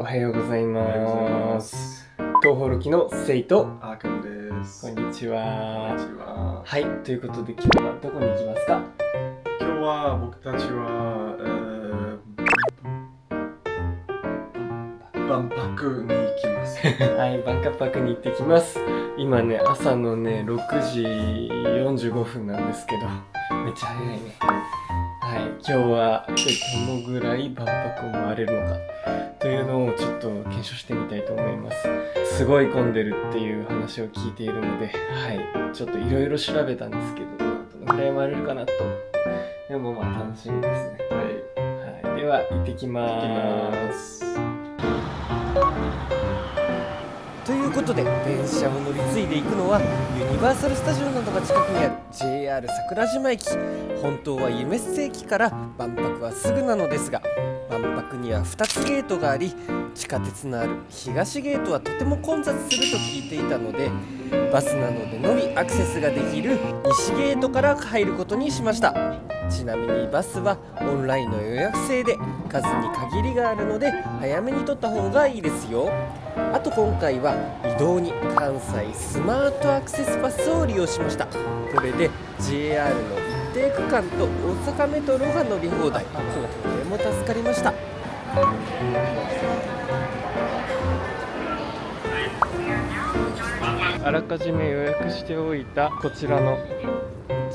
はようございおはようございま。ます東方ロキのせいと、あーくんです。こんにちは。こんにちは。はい、ということで今日はどこに行きますか？今日は僕たちは、万博に行きます。はい、万博パークに行ってきます。今ね、朝のね、6時45分なんですけど、めっちゃ早いね。はい、今日はどのぐらい万博を回れるのかというのをちょっと検証してみたいと思います。すごい混んでるっていう話を聞いているので、はい、ちょっといろいろ調べたんですけど、どのぐらい回れるかなと。でもまあ楽しみですね。はい、では行ってきまーす。ということで電車を乗り継いでいくのはユニバーサルスタジオなどが近くにある JR 桜島駅。本当は夢洲駅から万博はすぐなのですが、万博には2つゲートがあり、地下鉄のある東ゲートはとても混雑すると聞いていたので、バスなどでのみアクセスができる西ゲートから入ることにしました。ちなみにバスはオンラインの予約制で数に限りがあるので早めに取った方がいいですよ。あと今回は移動に関西スマートアクセスパスを利用しました。これで JR の一定区間と大阪メトロが乗り放題。とても助かりました。あらかじめ予約しておいたこちらの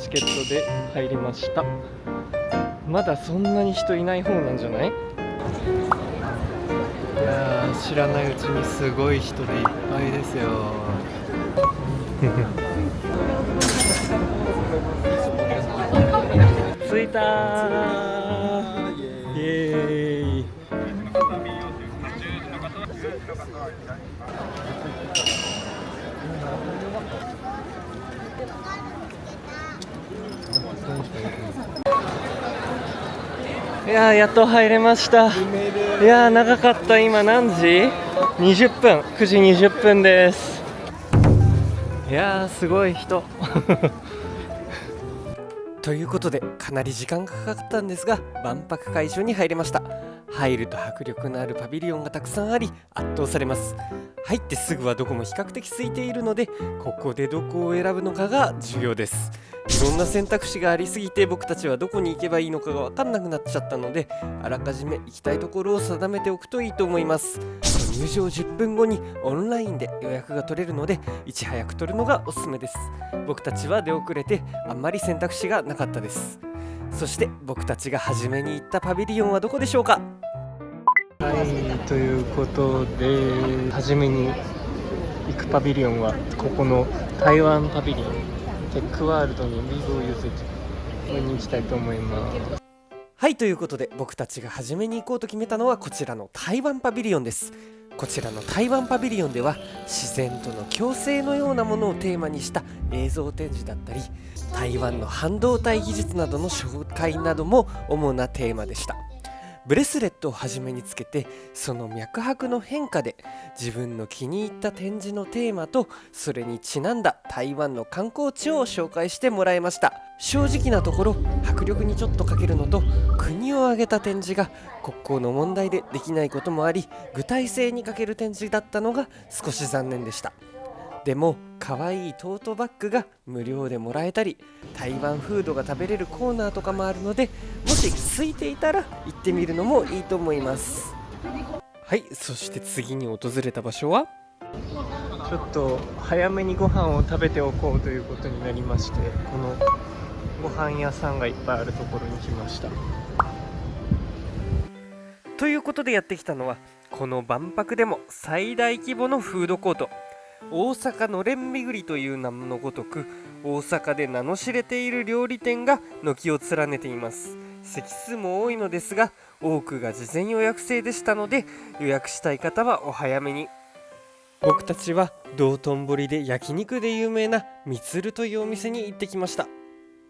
チケットで入りました。まだそんなに人いない方なんじゃない？いやー、知らないうちにすごい人でいっぱいですよ。着いたー、イエーイ。いやー、やっと入れました。いやー、長かった。今何時？20分、9時20分です。いやー、すごい人。ということでかなり時間がかかったんですが、万博会場に入れました。入ると迫力のあるパビリオンがたくさんあり圧倒されます。入ってすぐはどこも比較的空いているので、ここでどこを選ぶのかが重要です。いろんな選択肢がありすぎて僕たちはどこに行けばいいのかが分かんなくなっちゃったので、あらかじめ行きたいところを定めておくといいと思います。入場10分後にオンラインで予約が取れるので、いち早く取るのがおすすめです。僕たちは出遅れてあんまり選択肢がなかったです。そして僕たちが初めに行ったパビリオンはどこでしょうか？はい、ということで初めに行くパビリオンはここの台湾パビリオン、テックワールドにリブを譲ってここに行きたいと思います。はい、ということで僕たちが初めに行こうと決めたのはこちらの台湾パビリオンです。こちらの台湾パビリオンでは自然との共生のようなものをテーマにした映像展示だったり、台湾の半導体技術などの紹介なども主なテーマでした。ブレスレットを初めにつけて、その脈拍の変化で自分の気に入った展示のテーマとそれにちなんだ台湾の観光地を紹介してもらいました。正直なところ迫力にちょっと欠けるのと、国を挙げた展示が国交の問題でできないこともあり、具体性に欠ける展示だったのが少し残念でした。でも可愛いトートバッグが無料でもらえたり、台湾フードが食べれるコーナーとかもあるので、もし空いていたら行ってみるのもいいと思います。はい、そして次に訪れた場所はちょっと早めにご飯を食べておこうということになりまして、このご飯屋さんがいっぱいあるところに来ました。ということでやってきたのはこの万博でも最大規模のフードコート、大阪のれん巡りという名のごとく、大阪で名の知れている料理店が軒を連ねています。席数も多いのですが、多くが事前予約制でしたので、予約したい方はお早めに。僕たちは道頓堀で焼肉で有名なみつるというお店に行ってきました。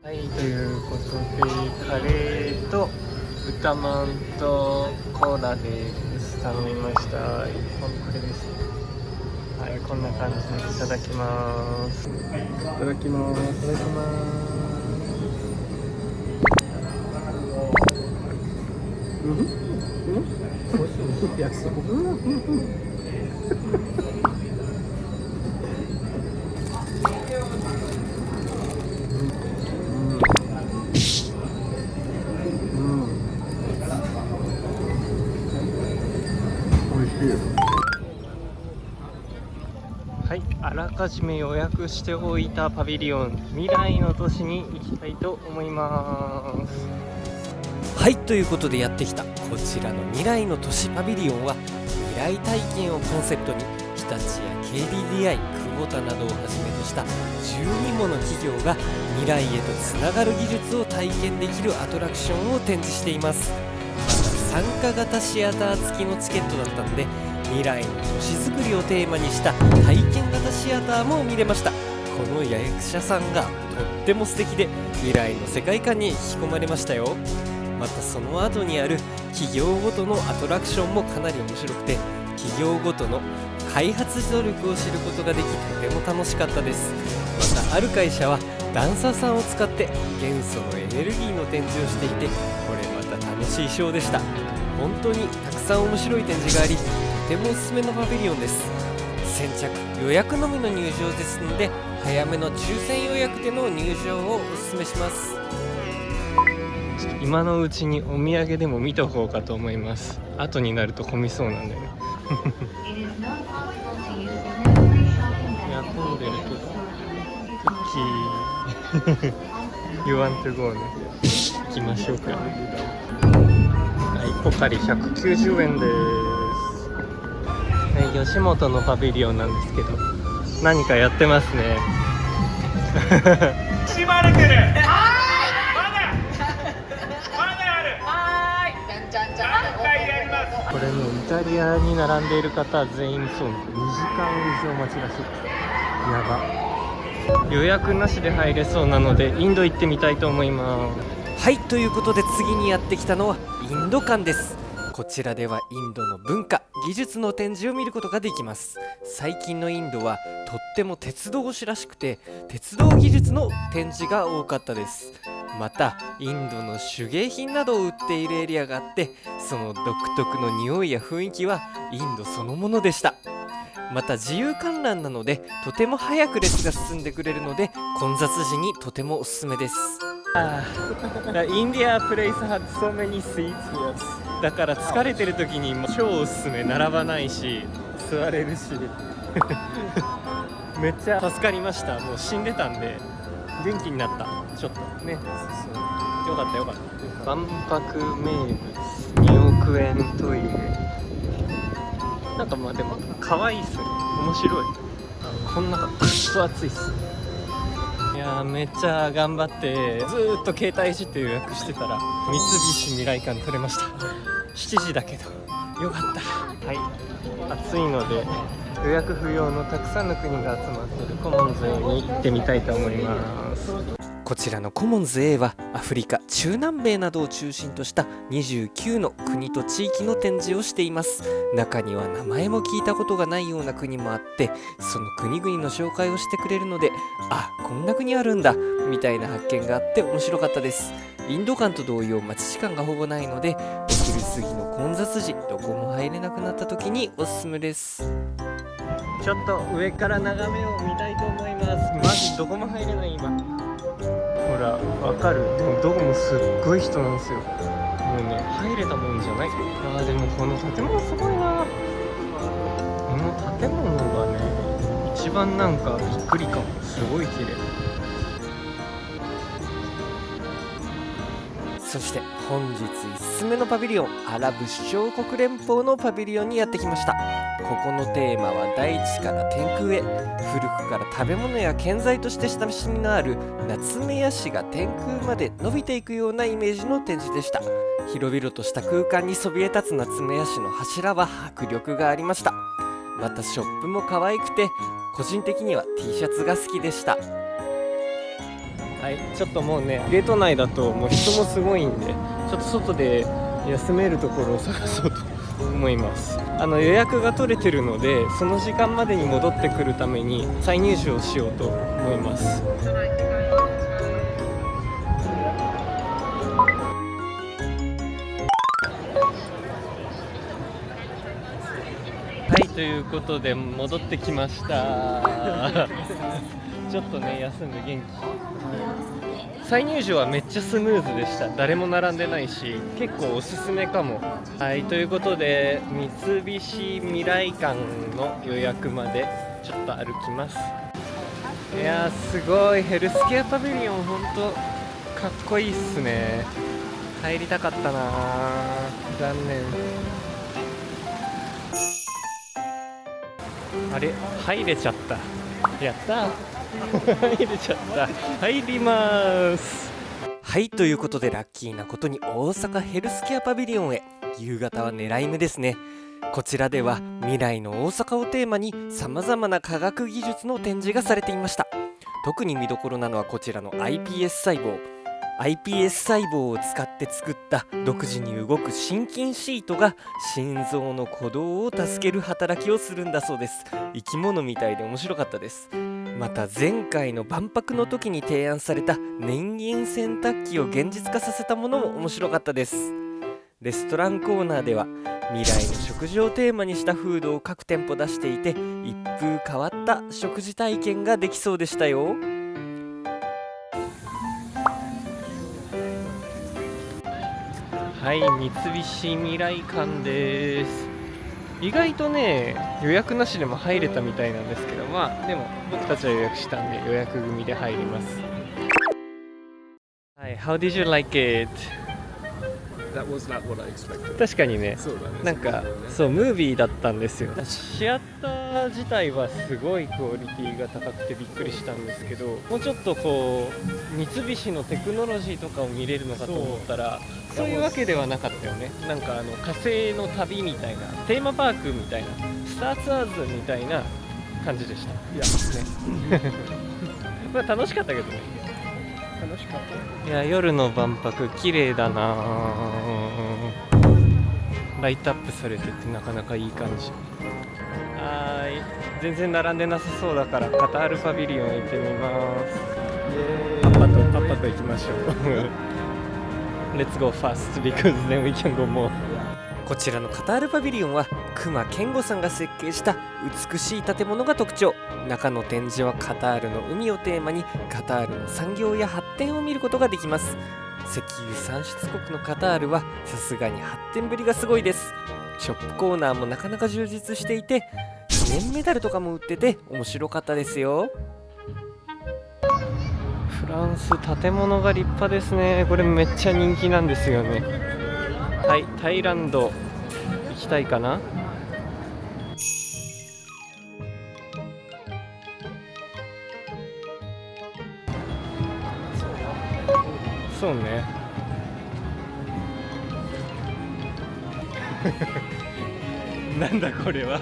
はい、ということでカレーと豚まんとコーラです頼みました。1本これですね。はい、こんな感じでいただきます。いただきます。いただきます。約束。はい、あらかじめ予約しておいたパビリオン未来の都市に行きたいと思います。はい、ということでやってきたこちらの未来の都市パビリオンは、未来体験をコンセプトに日立や KDDI、クボタなどをはじめとした12もの企業が未来へとつながる技術を体験できるアトラクションを展示しています。また参加型シアター付きのチケットだったので、未来の都市づくりをテーマにした体験型シアターも見れました。この役者さんがとっても素敵で、未来の世界観に引き込まれましたよ。またその後にある企業ごとのアトラクションもかなり面白くて、企業ごとの開発努力を知ることができ、とても楽しかったです。またある会社はダンサーさんを使って元素のエネルギーの展示をしていて、これまた楽しいショーでした。本当にたくさん面白い展示があり、とてもおすすめのパビリオンです。先着予約のみの入場ですので、早めの抽選予約での入場をおすすめします。ちょっと今のうちにお土産でも見とこうかと思います。後になると混みそうなんだよねいや、混んでるけどクッキーYou want to go ね。行きましょうか。はい、ポカリ190円です。吉本のパビリオンなんですけど、何かやってますねしばらくる。これね、イタリアに並んでいる方全員そう、2時間以上待ちらしいです。やば。予約なしで入れそうなので、インド行ってみたいと思います。はい、ということで次にやってきたのはインド館です。こちらではインドの文化、技術の展示を見ることができます。最近のインドはとっても鉄道推しらしくて、鉄道技術の展示が多かったです。またインドの手芸品などを売っているエリアがあって、その独特の匂いや雰囲気はインドそのものでした。また自由観覧なので、とても早く列が進んでくれるので、混雑時にとてもおすすめです。インディアプレイス had so many seats here。 だから疲れてる時に超おすすめ。並ばないし座れるしめっちゃ助かりました。もう死んでたんで元気になった。ちょっとね、そうよかったよかった。万博名物2億円トイレ。なんかまあでも可愛いっすね。面白い。こんなくっそ暑いっす。いやー、めっちゃ頑張ってずーっと携帯いじって予約してたら三菱未来館取れました。7時だけどよかった。はい、暑いので予約不要のたくさんの国が集まっているコモンズに行ってみたいと思います。こちらのコモンズ A はアフリカ、中南米などを中心とした29の国と地域の展示をしています。中には名前も聞いたことがないような国もあって、その国々の紹介をしてくれるので、あ、こんな国あるんだみたいな発見があって面白かったです。インド館と同様、待ち時間がほぼないので、お昼過ぎの混雑時どこも入れなくなった時におすすめです。ちょっと上から眺めを見たいと思います。マジどこも入れない今。ほら、わかる。でもどこもすっごい人なんですよ。もうね、入れたもんじゃない。あー、でもこの建物すごいな。この建物がね、一番なんかびっくりかも。すごい綺麗。そして本日5つ目のパビリオン、アラブ首長国連邦のパビリオンにやってきました。ここのテーマは大地から天空へ。古くから食べ物や建材として親しみのあるナツメヤシが天空まで伸びていくようなイメージの展示でした。広々とした空間にそびえ立つナツメヤシの柱は迫力がありました。またショップも可愛くて、個人的には T シャツが好きでした。はい、ちょっともうね、ゲート内だともう人もすごいんで、ちょっと外で休めるところを探そうと思います。予約が取れてるので、その時間までに戻ってくるために再入場しようと思います。ということで戻ってきましたちょっとね休んで元気。再入場はめっちゃスムーズでした。誰も並んでないし結構おすすめかも。はい、ということで三菱未来館の予約までちょっと歩きます。いやーすごい、ヘルスケアパビリオンほんとかっこいいっすね。入りたかったなー、残念。あれ入れちゃった、やったー入れちゃった、入りまーす。はい、ということでラッキーなことに大阪ヘルスケアパビリオンへ。夕方は狙い目ですね。こちらでは未来の大阪をテーマに様々な科学技術の展示がされていました。特に見どころなのはこちらの iPS 細胞を使って作った独自に動く心筋シートが心臓の鼓動を助ける働きをするんだそうです。生き物みたいで面白かったです。また前回の万博の時に提案された年銀洗濯機を現実化させたものも面白かったです。レストランコーナーでは未来の食事をテーマにしたフードを各店舗出していて、一風変わった食事体験ができそうでしたよ。はい、三菱未来館です。意外とね予約なしでも入れたみたいなんですけど、まあでも僕たちは予約したんで予約組で入ります。はい、How did you like it? That was not what I expected. 確かにね、そうだね。なんかそうムービーだったんですよ。シアター自体はすごいクオリティが高くてびっくりしたんですけど、もうちょっとこう三菱のテクノロジーとかを見れるのかと思ったらそういうわけではなかったよね。なんか火星の旅みたいなテーマパークみたいなスターツアーズみたいな感じでした。いやねまあ楽しかったけどね。楽しかった。いや夜の万博綺麗だな。ライトアップされててなかなかいい感じ。はーい、全然並んでなさそうだからカタールパビリオン行ってみます。パパと行きましょうLet's go fast because then we can go more。こちらのカタールパビリオンは隈研吾さんが設計した美しい建物が特徴。中の展示はカタールの海をテーマにカタールの産業や発展を見ることができます。石油産出国のカタールはさすがに発展ぶりがすごいです。ショップコーナーもなかなか充実していて記念メダルとかも売ってて面白かったですよ。フランス建物が立派ですね。これめっちゃ人気なんですよね。はい、タイランド行きたいかな。そうねなんだこれは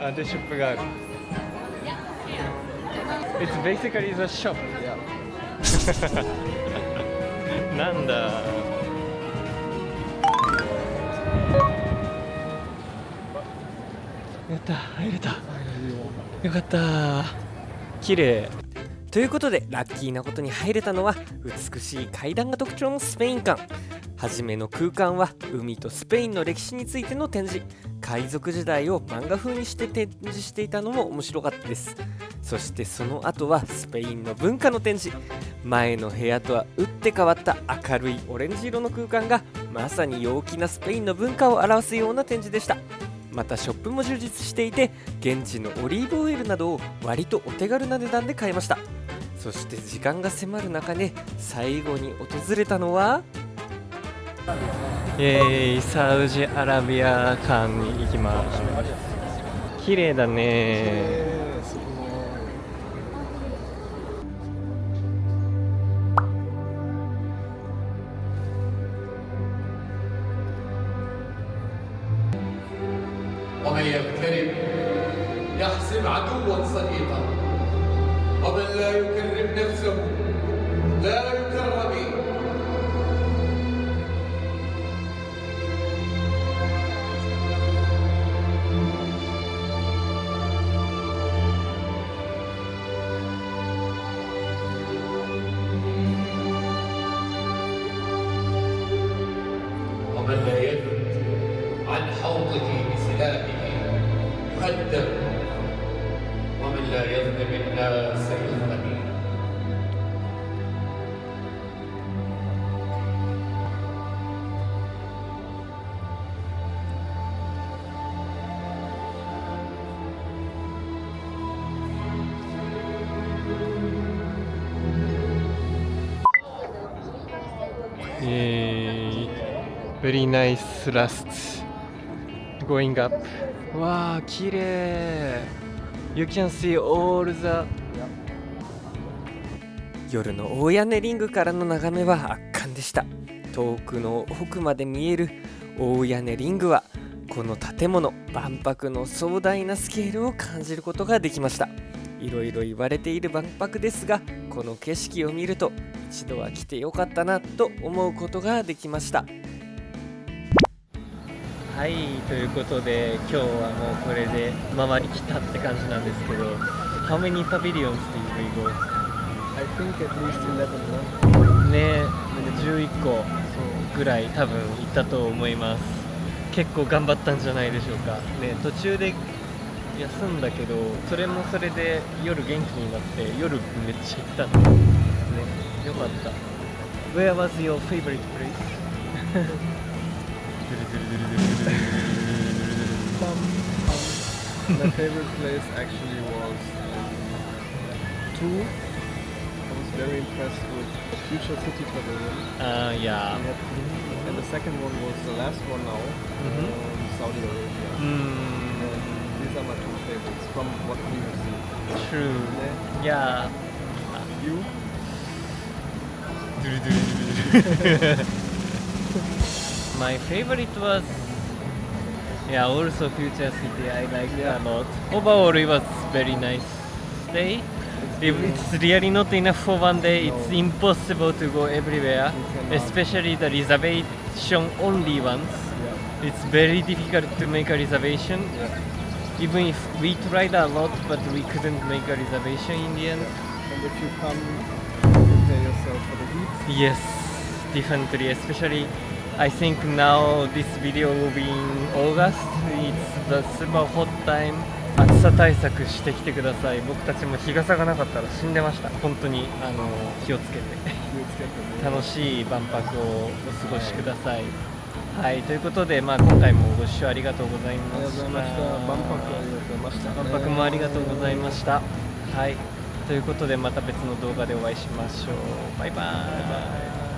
あ、でショップがある。It's basically the shop. なんだ。やった、入れた。よかった。綺麗。ということでラッキーなことに入れたのは美しい階段が特徴のスペイン館。はじめの空間は海とスペインの歴史についての展示。海賊時代を漫画風にして展示していたのも面白かったです。そしてその後はスペインの文化の展示。前の部屋とは打って変わった明るいオレンジ色の空間がまさに陽気なスペインの文化を表すような展示でした。またショップも充実していて現地のオリーブオイルなどを割とお手軽な値段で買えました。そして時間が迫る中で最後に訪れたのはサウジアラビア館に行きます。綺麗だね。ومن يقترب يحسب عدوا صديقا ومن لا يكرم نفسه لا يكرم به ومن لا يذب عن وأرضه بسلاحه يهدم ومن لا يظلم الناس يظلم. Very nice last going up. わあ、綺麗。You can see all the 夜の大屋根リングからの眺めは圧巻でした。遠くの奥まで見える大屋根リングはこの建物万博の壮大なスケールを感じることができました。いろいろ言われている万博ですが、この景色を見ると一度は来てよかったなと思うことができました。はい、ということで今日はもうこれで回りきったって感じなんですけど、 How many pavilions did we go? I think at least 11, no? ね、11個ぐらい多分行ったと思います。結構頑張ったんじゃないでしょうかね。途中で休んだけど、それもそれで夜元気になって夜めっちゃ行ったのね。よかった。 Where was your favorite place? My favorite place actually was two. I was very impressed with Future City Pavilion. Yeah. And the second one was the last one now, Saudi Arabia. And these are my two favorites from what we have seen. True. Yeah. You? My favorite was also Future City. I liked a lot. Overall, it was very nice day. If it's really not enough for one day, it's impossible to go everywhere, especially the reservation only ones. It's very difficult to make a reservation. Even if we tried a lot, but we couldn't make a reservation in the end. And if you come, prepare yourself for the heat. Yes, definitely. Especially, I think now this video will be in August. It's the super hot time. 暑さ対策してきてください。僕たちも日傘がなかったら死んでました。本当に気をつけて楽しい万博をお過ごしください。はい、ということで、今回もご視聴ありがとうございました。万博もありがとうございました。はい、ということでまた別の動画でお会いしましょう。バイバーイ。